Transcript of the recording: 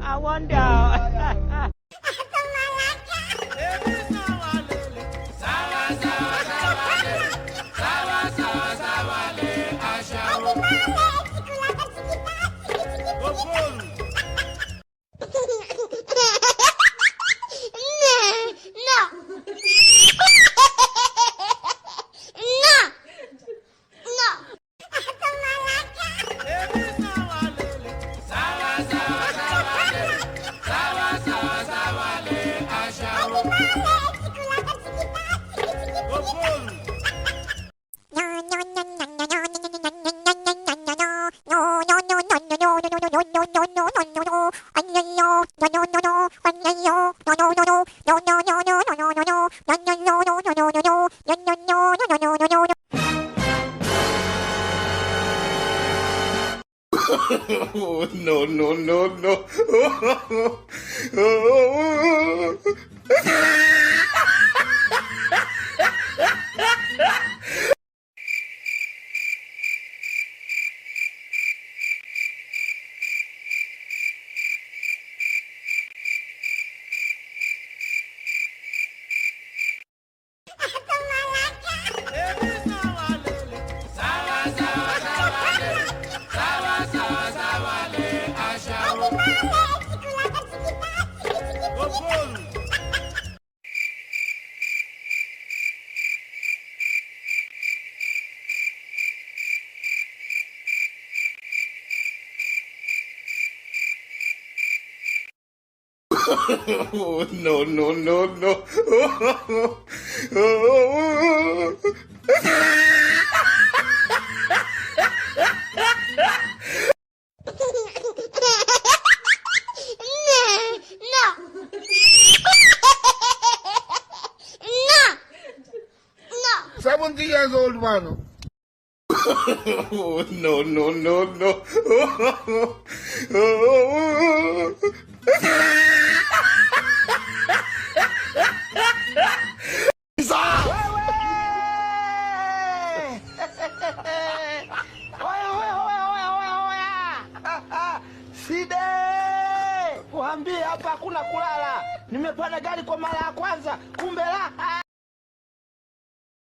I wonder. Oh, no, no, no, no. Oh, no, no, no, no. No. 70 years old man. Oh, no, no, no, no. Side! Kuambia hapa hakuna kulala. Nimepanda gari kwa mara ya kwanza. Kumbe la.